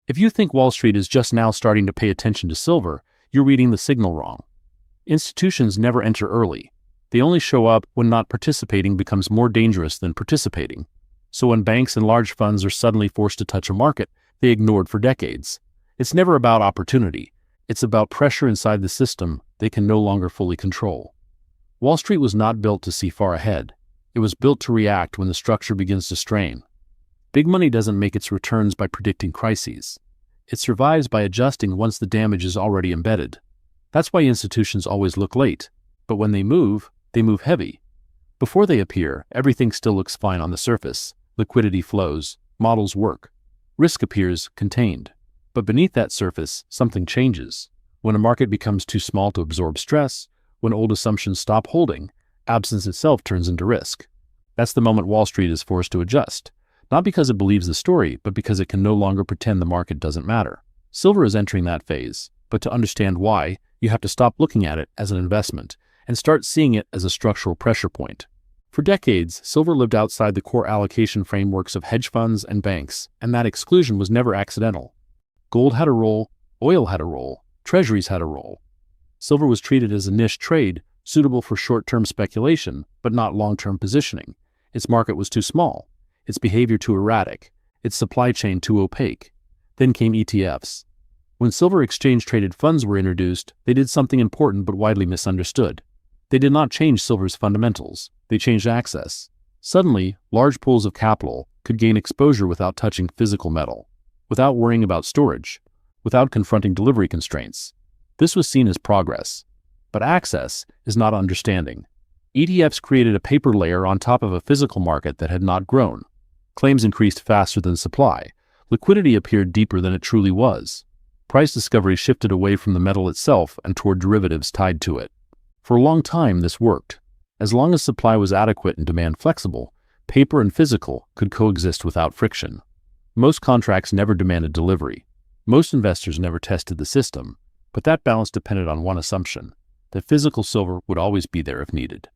If you think Wall Street is just now starting to pay attention to silver, you're reading the signal wrong. Institutions never enter early. They only show up when not participating becomes more dangerous than participating. So when banks and large funds are suddenly forced to touch a market they ignored for decades, it's never about opportunity. It's about pressure inside the system they can no longer fully control. Wall Street was not built to see far ahead. It was built to react when the structure begins to strain. Big money doesn't make its returns by predicting crises. It survives by adjusting once the damage is already embedded. That's why institutions always look late, but when they move heavy. Before they appear, everything still looks fine on the surface. Liquidity flows, models work, risk appears contained. But beneath that surface, something changes. When a market becomes too small to absorb stress, when old assumptions stop holding, absence itself turns into risk. That's the moment Wall Street is forced to adjust, not because it believes the story, but because it can no longer pretend the market doesn't matter. Silver is entering that phase, but to understand why, you have to stop looking at it as an investment and start seeing it as a structural pressure point. For decades, silver lived outside the core allocation frameworks of hedge funds and banks, and that exclusion was never accidental. Gold had a role, oil had a role, treasuries had a role. Silver was treated as a niche trade, suitable for short-term speculation, but not long-term positioning. Its market was too small, its behavior too erratic, its supply chain too opaque. Then came ETFs. When silver exchange-traded funds were introduced, they did something important but widely misunderstood. They did not change silver's fundamentals, they changed access. Suddenly, large pools of capital could gain exposure without touching physical metal, without worrying about storage, without confronting delivery constraints. This was seen as progress. But access is not understanding. ETFs created a paper layer on top of a physical market that had not grown. Claims increased faster than supply. Liquidity appeared deeper than it truly was. Price discovery shifted away from the metal itself and toward derivatives tied to it. For a long time, this worked. As long as supply was adequate and demand flexible, paper and physical could coexist without friction. Most contracts never demanded delivery. Most investors never tested the system, but that balance depended on one assumption, that physical silver would always be there if needed.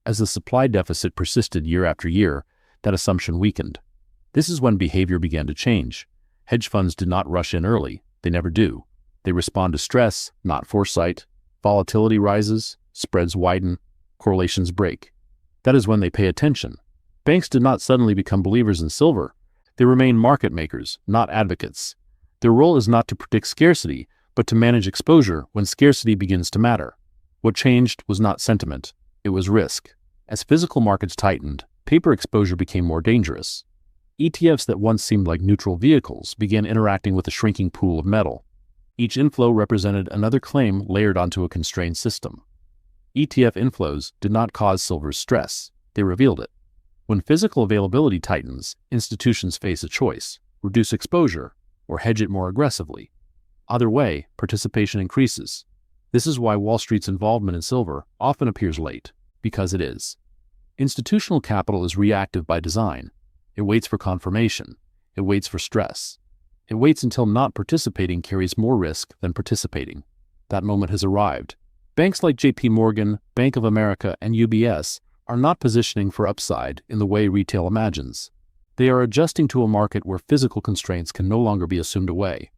As the supply deficit persisted year after year, that assumption weakened. This is when behavior began to change. Hedge funds did not rush in early. They never do. They respond to stress, not foresight. Volatility rises, spreads widen, correlations break. That is when they pay attention. Banks did not suddenly become believers in silver. They remain market makers, not advocates. Their role is not to predict scarcity, but to manage exposure when scarcity begins to matter. What changed was not sentiment, it was risk. As physical markets tightened, paper exposure became more dangerous. ETFs that once seemed like neutral vehicles began interacting with a shrinking pool of metal. Each inflow represented another claim layered onto a constrained system. ETF inflows did not cause silver's stress, they revealed it. When physical availability tightens, institutions face a choice: reduce exposure or hedge it more aggressively. Either way, participation increases. This is why Wall Street's involvement in silver often appears late, because it is. Institutional capital is reactive by design. It waits for confirmation. It waits for stress. It waits until not participating carries more risk than participating. That moment has arrived. Banks like JP Morgan, Bank of America, and UBS are not positioning for upside in the way retail imagines. They are adjusting to a market where physical constraints can no longer be assumed away.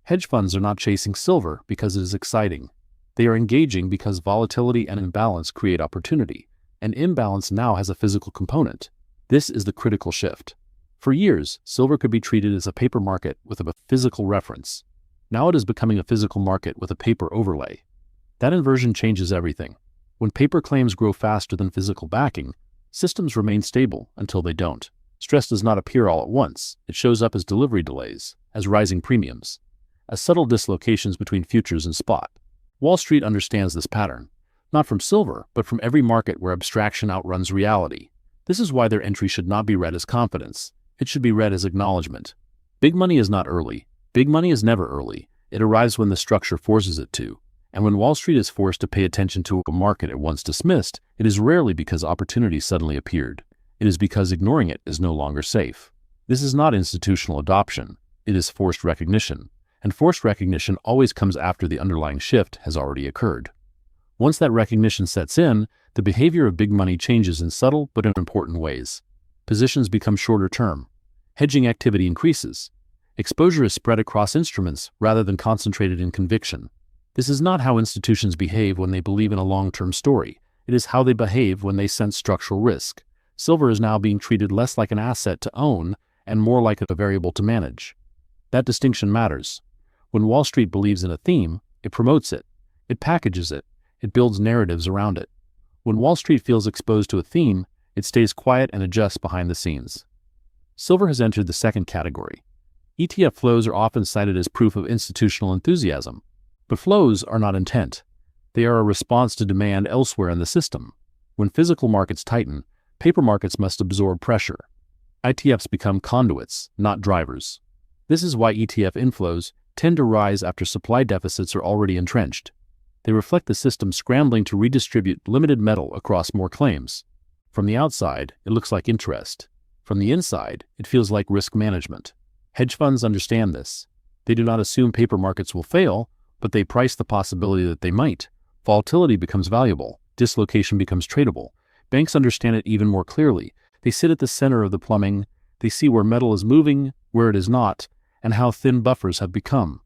Hedge funds are not chasing silver because it is exciting. They are engaging because volatility and imbalance create opportunity, and imbalance now has a physical component. This is the critical shift. For years, silver could be treated as a paper market with a physical reference. Now it is becoming a physical market with a paper overlay. That inversion changes everything. When paper claims grow faster than physical backing, systems remain stable until they don't. Stress does not appear all at once. It shows up as delivery delays, as rising premiums, as subtle dislocations between futures and spot. Wall Street understands this pattern, not from silver, but from every market where abstraction outruns reality. This is why their entry should not be read as confidence. It should be read as acknowledgement. Big money is not early. Big money is never early. It arrives when the structure forces it to. And when Wall Street is forced to pay attention to a market it once dismissed, it is rarely because opportunity suddenly appeared. It is because ignoring it is no longer safe. This is not institutional adoption. It is forced recognition. And forced recognition always comes after the underlying shift has already occurred. Once that recognition sets in, the behavior of big money changes in subtle but important ways. Positions become shorter term. Hedging activity increases. Exposure is spread across instruments rather than concentrated in conviction. This is not how institutions behave when they believe in a long-term story. It is how they behave when they sense structural risk. Silver is now being treated less like an asset to own and more like a variable to manage. That distinction matters. When Wall Street believes in a theme, it promotes it. It packages it. It builds narratives around it. When Wall Street feels exposed to a theme, it stays quiet and adjusts behind the scenes. Silver has entered the second category. ETF flows are often cited as proof of institutional enthusiasm. But flows are not intent. They are a response to demand elsewhere in the system. When physical markets tighten, paper markets must absorb pressure. ETFs become conduits, not drivers. This is why ETF inflows tend to rise after supply deficits are already entrenched. They reflect the system scrambling to redistribute limited metal across more claims. From the outside, it looks like interest. From the inside, it feels like risk management. Hedge funds understand this. They do not assume paper markets will fail, but they price the possibility that they might. Volatility becomes valuable. Dislocation becomes tradable. Banks understand it even more clearly. They sit at the center of the plumbing. They see where metal is moving, where it is not, and how thin buffers have become.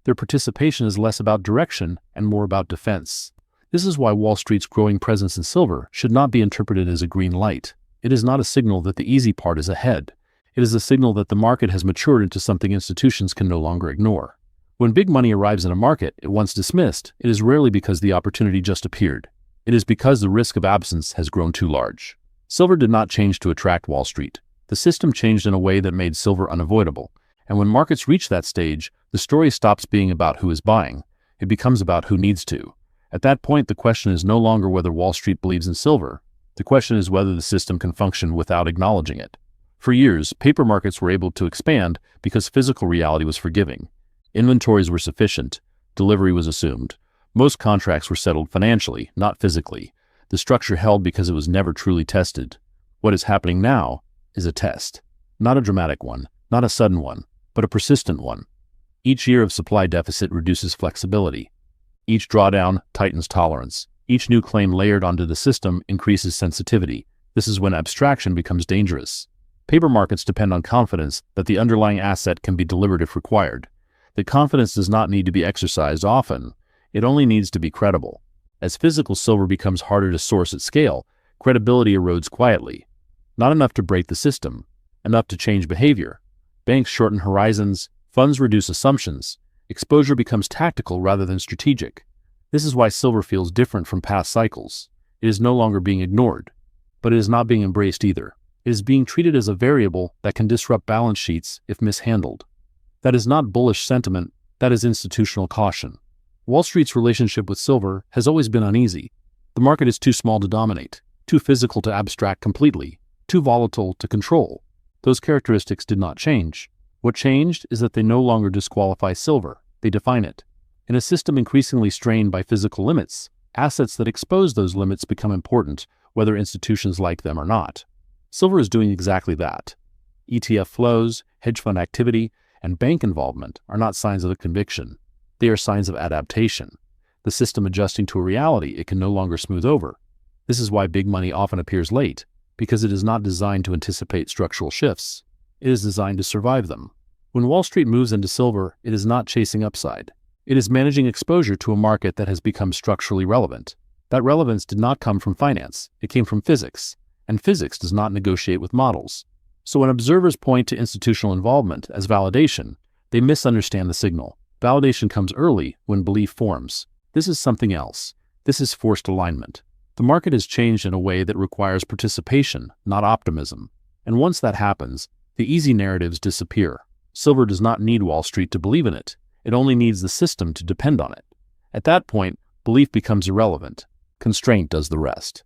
Their participation is less about direction and more about defense. This is why Wall Street's growing presence in silver should not be interpreted as a green light. It is not a signal that the easy part is ahead. It is a signal that the market has matured into something institutions can no longer ignore. When big money arrives in a market it once dismissed, it is rarely because the opportunity just appeared. It is because the risk of absence has grown too large. Silver did not change to attract Wall Street. The system changed in a way that made silver unavoidable. And when markets reach that stage, the story stops being about who is buying. It becomes about who needs to. At that point, the question is no longer whether Wall Street believes in silver. The question is whether the system can function without acknowledging it. For years, paper markets were able to expand because physical reality was forgiving. Inventories were sufficient. Delivery was assumed. Most contracts were settled financially, not physically. The structure held because it was never truly tested. What is happening now is a test. Not a dramatic one, not a sudden one, but a persistent one. Each year of supply deficit reduces flexibility. Each drawdown tightens tolerance. Each new claim layered onto the system increases sensitivity. This is when abstraction becomes dangerous. Paper markets depend on confidence that the underlying asset can be delivered if required. That confidence does not need to be exercised often. It only needs to be credible. As physical silver becomes harder to source at scale, credibility erodes quietly. Not enough to break the system, enough to change behavior. Banks shorten horizons, funds reduce assumptions. Exposure becomes tactical rather than strategic. This is why silver feels different from past cycles. It is no longer being ignored, but it is not being embraced either. It is being treated as a variable that can disrupt balance sheets if mishandled. That is not bullish sentiment, that is institutional caution. Wall Street's relationship with silver has always been uneasy. The market is too small to dominate, too physical to abstract completely, too volatile to control. Those characteristics did not change. What changed is that they no longer disqualify silver, they define it. In a system increasingly strained by physical limits, assets that expose those limits become important, whether institutions like them or not. Silver is doing exactly that. ETF flows, hedge fund activity, and bank involvement are not signs of a conviction. They are signs of adaptation. The system adjusting to a reality it can no longer smooth over. This is why big money often appears late, because it is not designed to anticipate structural shifts. It is designed to survive them. When Wall Street moves into silver, it is not chasing upside. It is managing exposure to a market that has become structurally relevant. That relevance did not come from finance. It came from physics. And physics does not negotiate with models. So when observers point to institutional involvement as validation, they misunderstand the signal. Validation comes early when belief forms. This is something else. This is forced alignment. The market has changed in a way that requires participation, not optimism. And once that happens, the easy narratives disappear. Silver does not need Wall Street to believe in it. It only needs the system to depend on it. At that point, belief becomes irrelevant. Constraint does the rest.